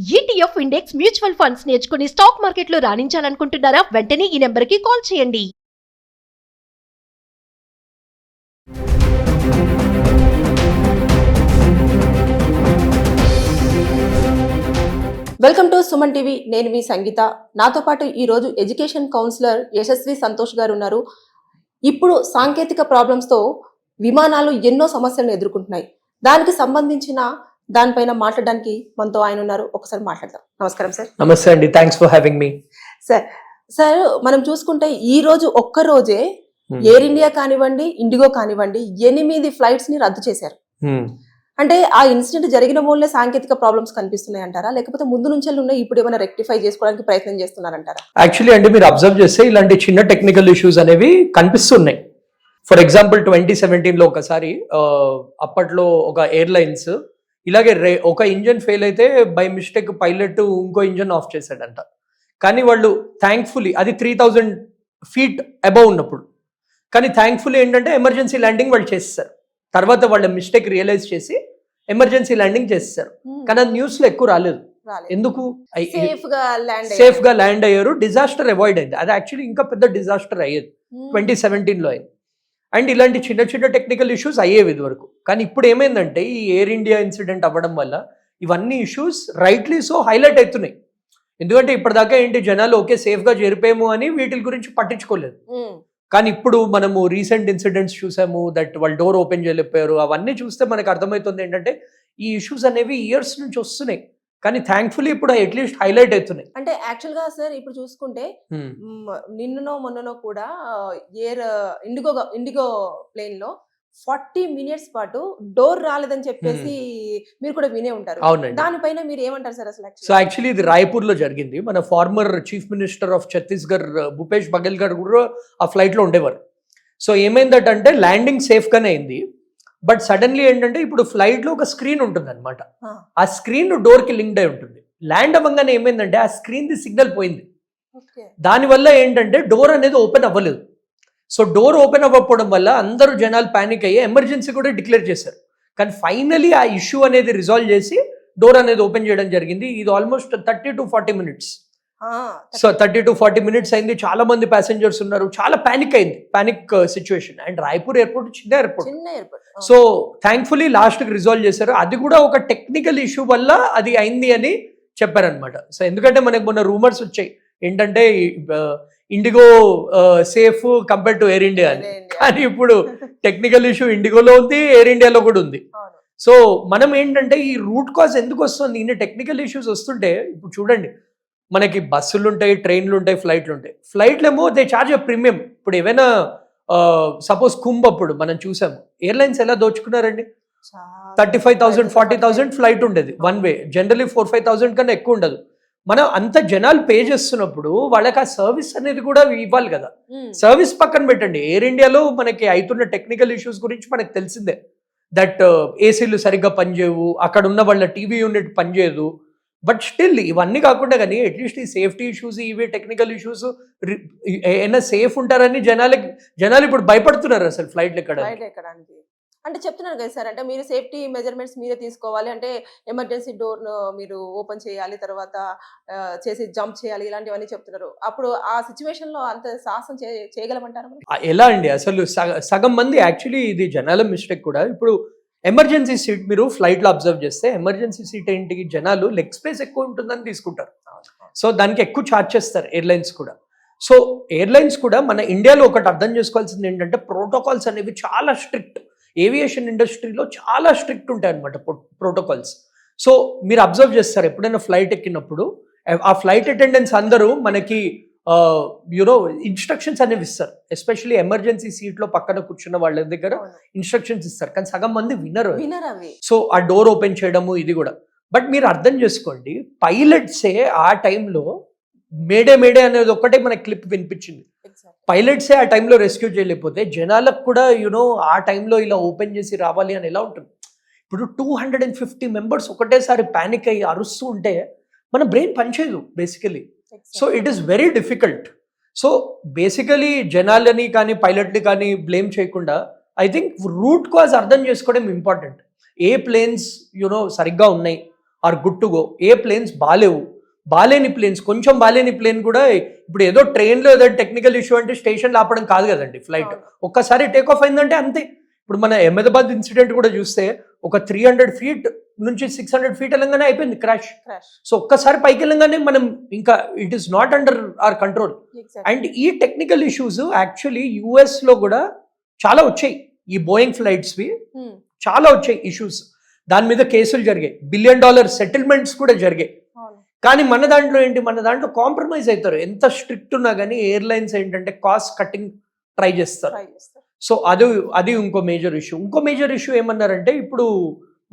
ETF index mutual funds నేర్చుకుని stock మార్కెట్లో రాణించాలనుకుంటున్నారా? వెంటనే ఈ నెంబర్కి కాల్ చేయండి. Welcome to Suman TV. నేను మీ సంగీత. నాతో పాటు ఈరోజు ఎడ్యుకేషన్ కౌన్సిలర్ యశస్వి సంతోష్ గారు ఉన్నారు. ఇప్పుడు సాంకేతిక ప్రాబ్లమ్స్తో విమానాలు ఎన్నో సమస్యలను ఎదుర్కొంటున్నాయి. దానికి సంబంధించిన దానిపైన మాట్లాడడానికి మనతో ఆయన ఉన్నారు. ఒకసారి మాట్లాడదాం. నమస్కారం సార్. నమస్తే అండి, thanks for having me. Sir మనం చూసుకుంటే ఈ రోజు ఒక్క రోజే ఎయిర్ ఇండియా కానివ్వండి, ఇండిగో కానివ్వండి 8 ఫ్లైట్స్ ని రద్దు చేశారు. అంటే ఆ ఇన్సిడెంట్ జరిగిన మూలనే సాంకేతిక ప్రాబ్లమ్స్ కనిపిస్తున్నాయి అంటారా, లేకపోతే ముందు నుంచి ఉన్నాయి ఇప్పుడు ఏమైనా రెక్టిఫై చేసుకోవడానికి ప్రయత్నం చేస్తున్నారంటారా? యాక్చువల్లీ అంటే మీరు అబ్జర్వ్ చేస్తే ఇలాంటి చిన్న టెక్నికల్ ఇష్యూస్ అనేవి కనిపిస్తున్నాయి. ఫర్ ఎగ్జాంపుల్ 2017లో ఒకసారి అప్పట్లో ఒక ఎయిర్లైన్స్ ఇలాగే ఒక ఇంజన్ ఫెయిల్ అయితే బై మిస్టేక్ పైలట్ ఇంకో ఇంజన్ ఆఫ్ చేశాడంట. కానీ వాళ్ళు థ్యాంక్ఫుల్లీ అది 3000 feet అబౌవ్ ఉన్నప్పుడు, కానీ థ్యాంక్ఫుల్లీ ఏంటంటే ఎమర్జెన్సీ ల్యాండింగ్ వాళ్ళు చేస్తారు. తర్వాత వాళ్ళ మిస్టేక్ రియలైజ్ చేసి ఎమర్జెన్సీ ల్యాండింగ్ చేస్తారు. కానీ అది న్యూస్ లో ఎక్కువ రాలేదు. ఎందుకు? సేఫ్ గా ల్యాండ్ అయ్యారు, డిజాస్టర్ అవాయిడ్ అయింది. అది యాక్చువల్లీ ఇంకా పెద్ద డిజాస్టర్ అయ్యేది 2017లో అయింది. అండ్ ఇలాంటి చిన్న చిన్న టెక్నికల్ ఇష్యూస్ అయ్యేవి ఇది వరకు. కానీ ఇప్పుడు ఏమైందంటే ఈ ఎయిర్ ఇండియా ఇన్సిడెంట్ అవ్వడం వల్ల ఇవన్నీ ఇష్యూస్ రైట్లీ సో హైలైట్ అవుతున్నాయి. ఎందుకంటే ఇప్పటిదాకా ఏంటి, జనాలు ఓకే సేఫ్ గా చేరిపోయాము అని వీటి గురించి పట్టించుకోలేదు. కానీ ఇప్పుడు మనము రీసెంట్ ఇన్సిడెంట్స్ చూసాము, దట్ వాళ్ళు డోర్ ఓపెన్ చేయలేకపోయారు. అవన్నీ చూస్తే మనకు అర్థమవుతుంది ఏంటంటే ఈ ఇష్యూస్ అనేవి ఇయర్స్ నుంచి వస్తున్నాయి, కానీ థ్యాంక్ఫుల్లీ ఇప్పుడు అట్లీస్ట్ హైలైట్ అవుతున్నాయి. అంటే యాక్చువల్ గా సార్ ఇప్పుడు చూసుకుంటే నిన్ననో మొన్ననో కూడా ఇండిగో ప్లేన్ లో 40 minutes పాటు డోర్ రాలేదని చెప్పేసి మీరు కూడా వినే ఉంటారు. దానిపైన మీరు ఏమంటారు సార్ అసలు? సో యాక్చువల్లీ ఇది రాయ్పూర్ లో జరిగింది. మన former chief minister of Chhattisgarh Bhupesh Baghel గారు కూడా ఆ ఫ్లైట్ లో ఉండేవారు. సో ఏమైందంటే ల్యాండింగ్ సేఫ్ గానే అయింది. బట్ సడన్లీ ఏంటంటే ఇప్పుడు ఫ్లైట్ లో ఒక స్క్రీన్ ఉంటుంది అనమాట. ఆ స్క్రీన్ డోర్ కి లింక్డ్ అయి ఉంటుంది. ల్యాండ్ అవ్వగానే ఏమైందంటే ఆ స్క్రీన్ ది సిగ్నల్ పోయింది. దానివల్ల ఏంటంటే డోర్ అనేది ఓపెన్ అవ్వలేదు. సో డోర్ ఓపెన్ అవ్వకపోవడం వల్ల అందరూ జనాలు ప్యానిక్ అయ్యి ఎమర్జెన్సీ కూడా డిక్లేర్ చేశారు. కానీ ఫైనలీ ఆ ఇష్యూ అనేది రిజాల్వ్ చేసి డోర్ అనేది ఓపెన్ చేయడం జరిగింది. ఇది almost 30 to 40 minutes. So 30 to 40 minutes అయింది. చాలా మంది ప్యాసింజర్స్ ఉన్నారు, చాలా ప్యానిక్ అయింది, panic situation. And Raipur airport చిన్న ఎయిర్పోర్ట్. సో థ్యాంక్ఫుల్లీ లాస్ట్ కి రిజాల్వ్ చేశారు. అది కూడా ఒక టెక్నికల్ ఇష్యూ వల్ల అది అయింది అని చెప్పారనమాట. సో ఎందుకంటే మనకు మొన్న రూమర్స్ వచ్చాయి ఏంటంటే IndiGo safe compare to air India అని. కానీ ఇప్పుడు టెక్నికల్ ఇష్యూ ఇండిగోలో ఉంది, ఎయిర్ ఇండియాలో కూడా ఉంది. సో మనం ఏంటంటే ఈ రూట్ కాజ్ ఎందుకు వస్తుంది, ఇన్ని టెక్నికల్ ఇష్యూస్ వస్తుంటే ఇప్పుడు చూడండి, మనకి బస్సులు ఉంటాయి, ట్రైన్లు ఉంటాయి, ఫ్లైట్లు ఉంటాయి. ఫ్లైట్లు ఏమో దే చార్జ్ ఎ ప్రీమియం. ఇప్పుడు ఏవైనా సపోజ్ కుంభ్ అప్పుడు మనం చూసాము ఎయిర్లైన్స్ ఎలా దోచుకున్నారండి. 35,000 40,000 ఫ్లైట్ ఉండేది వన్ వే. జనరలీ 4-5,000 కన్నా ఎక్కువ ఉండదు. మనం అంత జనాలు పే చేస్తున్నప్పుడు వాళ్ళకి ఆ సర్వీస్ అనేది కూడా ఇవ్వాలి కదా. సర్వీస్ పక్కన పెట్టండి, ఎయిర్ ఇండియాలో మనకి అవుతున్న టెక్నికల్ ఇష్యూస్ గురించి మనకు తెలిసిందే. దట్ ఏసీలు సరిగ్గా పనిచేయవు, అక్కడ ఉన్న వాళ్ళ టీవీ యూనిట్ పనిచేయదు. బట్ స్టిల్ ఇవన్నీ కాకుండా కానీ అట్లీస్ట్ ఈ సేఫ్టీ ఇష్యూస్, ఇవి టెక్నికల్ ఇష్యూస్ ఏమైనా సేఫ్ ఉంటారని జనాలు ఇప్పుడు భయపడుతున్నారు అసలు ఫ్లైట్లు ఎక్కడానికి. అంటే చెప్తున్నారు కదా సార్, అంటే మీరు సేఫ్టీ మెజర్మెంట్స్ మీరే తీసుకోవాలి, అంటే ఎమర్జెన్సీ డోర్ మీరు ఓపెన్ చేయాలి, తర్వాత చేసి జంప్ చేయాలి, ఇలాంటివన్నీ చెప్తున్నారు. అప్పుడు ఆ సిచ్యువేషన్ లో అంత సాహసం చేయగలమంటారు? ఎలా అండి, అసలు సగం మంది యాక్చువల్లీ ఇది జనాల మిస్టేక్ కూడా. ఇప్పుడు ఎమర్జెన్సీ సీట్ మీరు ఫ్లైట్ లో అబ్జర్వ్ చేస్తే ఎమర్జెన్సీ సీట్ ఏంటి, జనాలు లెగ్ స్పేస్ ఎక్కువ ఉంటుందని తీసుకుంటారు. సో దానికి ఎక్కువ ఛార్జ్ చేస్తారు ఎయిర్లైన్స్ కూడా. సో ఎయిర్లైన్స్ కూడా మన ఇండియాలో ఒకటి అర్థం చేసుకోవాల్సింది ఏంటంటే ప్రోటోకాల్స్ అనేవి చాలా స్ట్రిక్ట్. ఏవియేషన్ ఇండస్ట్రీలో చాలా స్ట్రిక్ట్ ఉంటాయి అనమాట ప్రోటోకాల్స్. సో మీరు అబ్జర్వ్ చేస్తారు ఎప్పుడైనా ఫ్లైట్ ఎక్కినప్పుడు ఆ ఫ్లైట్ అటెండెంట్స్ అందరూ మనకి ఇన్స్ట్రక్షన్స్ అనేవి ఇస్తారు. ఎస్పెషల్లీ ఎమర్జెన్సీ సీట్ లో పక్కన కూర్చున్న వాళ్ళ దగ్గర ఇన్స్ట్రక్షన్స్ ఇస్తారు, కానీ సగం మంది వినరు. సో ఆ డోర్ ఓపెన్ చేయడము ఇది కూడా. బట్ మీరు అర్థం చేసుకోండి, పైలట్సే ఆ టైంలో మేడే అనేది ఒక్కటే మనకి క్లిప్ వినిపించింది. పైలట్సే ఆ టైంలో రెస్క్యూ చేయలేకపోతే జనాలకు కూడా ఆ టైంలో ఇలా ఓపెన్ చేసి రావాలి అని ఎలా ఉంటుంది. ఇప్పుడు 250 members ఒకటేసారి ప్యానిక్ అయ్యి అరుస్తూ ఉంటే మన బ్రెయిన్ పనిచేయదు basically. So it is very difficult. So basically జనాలని కానీ పైలట్ని కానీ బ్లేమ్ చేయకుండా ఐ థింక్ రూట్ కాజ్ అర్థం చేసుకోవడం ఇంపార్టెంట్. ఏ ప్లేన్స్ సరిగ్గా ఉన్నాయి, ఆర్ గుడ్ టు గో. ఏ ప్లేన్స్ బాలేని ప్లేన్స్, కొంచెం బాలేని ప్లేన్ కూడా ఇప్పుడు ఏదో ట్రైన్లో ఏదో టెక్నికల్ ఇష్యూ అంటే స్టేషన్లో ఆపడం కాదు కదండి ఫ్లైట్. ఒక్కసారి టేక్ ఆఫ్ అయిందంటే అంతే. ఇప్పుడు మన అహ్మదాబాద్ ఇన్సిడెంట్ కూడా చూస్తే ఒక 300 feet నుంచి 600 feet వెళ్ళంగానే అయిపోయింది క్రాష్. సో ఒక్కసారి పైకి వెళ్ళంగానే మనం ఇంకా it is not under our control. And ఈ టెక్నికల్ ఇష్యూస్ యాక్చువల్లీ యుఎస్ లో కూడా చాలా వచ్చాయి. ఈ బోయింగ్ ఫ్లైట్స్వి చాలా వచ్చాయి ఇష్యూస్. దాని మీద కేసులు జరిగాయి, $1 billion సెటిల్మెంట్స్ కూడా జరిగాయి. కానీ మన దాంట్లో ఏంటి, మన దాంట్లో కాంప్రమైజ్ అవుతారు. ఎంత స్ట్రిక్ట్ ఉన్నా కానీ ఎయిర్లైన్స్ ఏంటంటే కాస్ట్ కటింగ్ ట్రై చేస్తారు. సో అది ఇంకో మేజర్ ఇష్యూ. ఇంకో మేజర్ ఇష్యూ ఏమన్నారంటే, ఇప్పుడు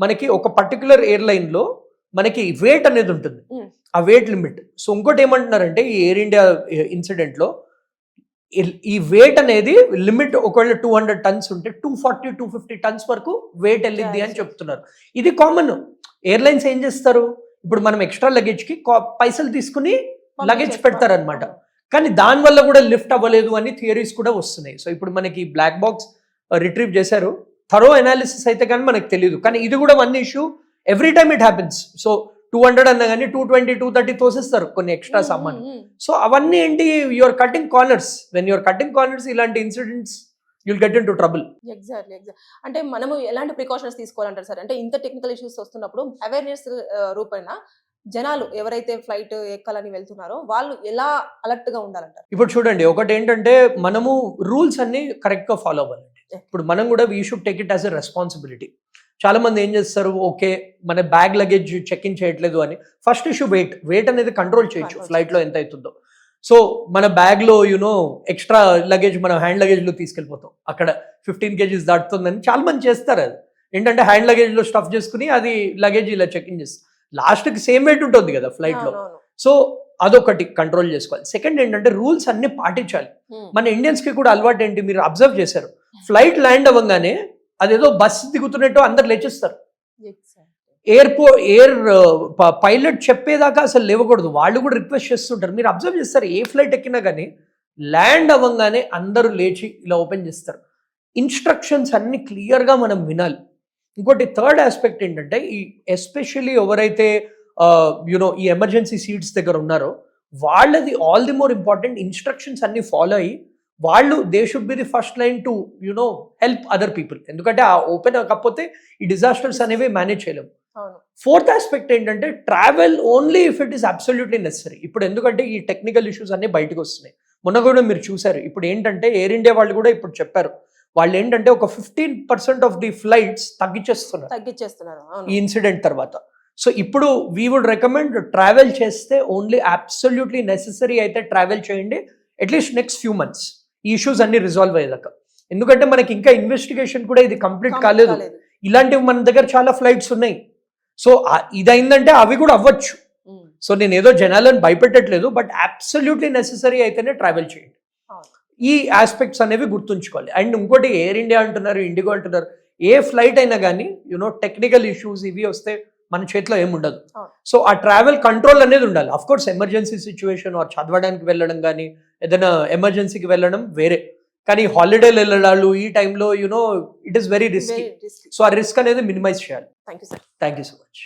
మనకి ఒక పర్టికులర్ ఎయిర్లైన్లో మనకి వెయిట్ అనేది ఉంటుంది, ఆ వెయిట్ లిమిట్. సో ఇంకోటి ఏమంటున్నారంటే ఈ ఎయిర్ ఇండియా ఇన్సిడెంట్లో ఈ వెయిట్ అనేది లిమిట్ ఒకవేళ 200 tons ఉంటే 240-250 tons వరకు వెయిట్ వెళ్ళింది అని చెప్తున్నారు. ఇది కామన్. ఎయిర్లైన్స్ ఏం చేస్తారు, ఇప్పుడు మనం ఎక్స్ట్రా లగేజ్కి పైసలు తీసుకుని లగేజ్ పెడతారనమాట. కానీ దానివల్ల కూడా లిఫ్ట్ అవ్వలేదు అని థియరీస్ కూడా వస్తున్నాయి. సో ఇప్పుడు మనకి బ్లాక్ బాక్స్ రిట్రీవ్ చేశారు, థరో అనాలిసిస్ అయితే కానీ మనకు తెలియదు. కానీ ఇది కూడా one issue, every time it happens. So 200 అన్నా కానీ 220-230 తోసేస్తారు కొన్ని ఎక్స్ట్రా సామాన్. సో అవన్నీ ఏంటి, you're cutting corners. When you're cutting corners ఇలాంటి incidents you'll get into trouble. Exactly. అంటే మనము ఎలాంటి ప్రికాషన్స్ తీసుకోవాలంటారు సార్? అంటే ఇంత టెక్నికల్ ఇష్యూస్ వస్తున్నప్పుడు అవేర్నెస్ రూపేణ జనాలు ఎవరైతే ఫ్లైట్ ఎక్కాలని వెళ్తున్నారో వాళ్ళు ఎలా అలర్ట్ గా ఉండాలంటారు? ఇప్పుడు చూడండి, ఒకటి ఏంటంటే మనము రూల్స్ అన్ని కరెక్ట్ గా ఫాలో అవ్వాలండి. ఇప్పుడు మనం కూడా we should take it as a responsibility. చాలా మంది ఏం చేస్తారు, ఓకే మన బ్యాగ్ లగేజ్ చెక్ ఇన్ చేయట్లేదు అని. ఫస్ట్ ఇష్యూ వెయిట్ అనేది కంట్రోల్ చేయొచ్చు ఫ్లైట్ లో ఎంత అవుతుందో. సో మన బ్యాగ్ లో ఎక్స్ట్రా లగేజ్ మనం హ్యాండ్ లగేజ్ లో తీసుకెళ్ళిపోతాం, అక్కడ 15 kgs దాటుతుందని చాలా మంది చేస్తారు. అది ఏంటంటే హ్యాండ్ లగేజ్ లో స్టఫ్ చేసుకుని అది లగేజ్ ఇలా చెక్ ఇన్ చేస్తారు. లాస్ట్కి సేమ్ వెయిట్ ఉంటుంది కదా ఫ్లైట్ లో. సో అదొకటి కంట్రోల్ చేసుకోవాలి. సెకండ్ ఏంటంటే రూల్స్ అన్ని పాటించాలి. మన ఇండియన్స్ కి కూడా అలవాటు ఏంటి, మీరు అబ్జర్వ్ చేశారు, ఫ్లైట్ ల్యాండ్ అవ్వగానే అదేదో బస్ దిగుతున్నట్టు అందరు లేచేస్తారు. ఎయిర్ పైలట్ చెప్పేదాకా అసలు లేవకూడదు, వాళ్ళు కూడా రిక్వెస్ట్ చేస్తుంటారు. మీరు అబ్జర్వ్ చేస్తారు, ఏ ఫ్లైట్ ఎక్కినా కానీ ల్యాండ్ అవ్వగానే అందరూ లేచి ఇలా ఓపెన్ చేస్తారు. ఇన్స్ట్రక్షన్స్ అన్ని క్లియర్గా మనం వినాలి. ఇంకోటి థర్డ్ ఆస్పెక్ట్ ఏంటంటే, ఈ ఎస్పెషల్లీ ఎవరైతే ఈ ఎమర్జెన్సీ సీట్స్ దగ్గర ఉన్నారో వాళ్ళది all the more important. Instructions అన్ని ఫాలో అయ్యి వాళ్ళు they should be the first line to help other people. ఎందుకంటే ఆ ఓపెన్ అవ్వకపోతే ఈ డిజాస్టర్స్ అనేవి మేనేజ్ చేయలేము. ఫోర్త్ ఆస్పెక్ట్ ఏంటంటే, travel only if it is absolutely necessary. ఇప్పుడు ఎందుకంటే ఈ టెక్నికల్ ఇష్యూస్ అన్ని బయటకు వస్తున్నాయి. మొన్న కూడా మీరు చూసారు, ఇప్పుడు ఏంటంటే ఎయిర్ ఇండియా వాళ్ళు కూడా ఇప్పుడు చెప్పారు, వాళ్ళు ఏంటంటే ఒక 15% ఆఫ్ ది ఫ్లైట్స్ తగ్గించేస్తున్నారు ఈ ఇన్సిడెంట్ తర్వాత. సో ఇప్పుడు వీ వుడ్ రికమెండ్ ట్రావెల్ చేస్తే ఓన్లీ అబ్సల్యూట్లీ నెసెసరీ అయితే ట్రావెల్ చేయండి, అట్లీస్ట్ నెక్స్ట్ ఫ్యూ మంత్స్ ఈ ఇష్యూస్ అన్ని రిజాల్వ్ అయ్యేదాకా. ఎందుకంటే మనకి ఇంకా ఇన్వెస్టిగేషన్ కూడా ఇది కంప్లీట్ కాలేదు. ఇలాంటివి మన దగ్గర చాలా ఫ్లైట్స్ ఉన్నాయి. సో ఇదైందంటే అవి కూడా అవ్వచ్చు. సో నేను ఏదో జనాలను భయపెట్టట్లేదు, బట్ అబ్సల్యూట్లీ నెసెసరీ అయితేనే ట్రావెల్ చేయండి. ఈ ఆస్పెక్ట్స్ అనేవి గుర్తుంచుకోవాలి. అండ్ ఇంకోటి, ఎయిర్ ఇండియా అంటున్నారు, ఇండిగో అంటున్నారు, ఏ ఫ్లైట్ అయినా కానీ టెక్నికల్ ఇష్యూస్ ఇవి వస్తే మన చేతిలో ఏముండదు. సో ఆ ట్రావెల్ కంట్రోల్ అనేది ఉండాలి. Of course emergency situation or చదవడానికి వెళ్ళడం కానీ ఏదైనా ఎమర్జెన్సీకి వెళ్ళడం వేరే, కానీ హాలిడేలు వెళ్ళడాలు ఈ టైంలో it is very risky. So ఆ రిస్క్ అనేది మినిమైజ్ చేయాలి. Thank you sir. Thank you so much.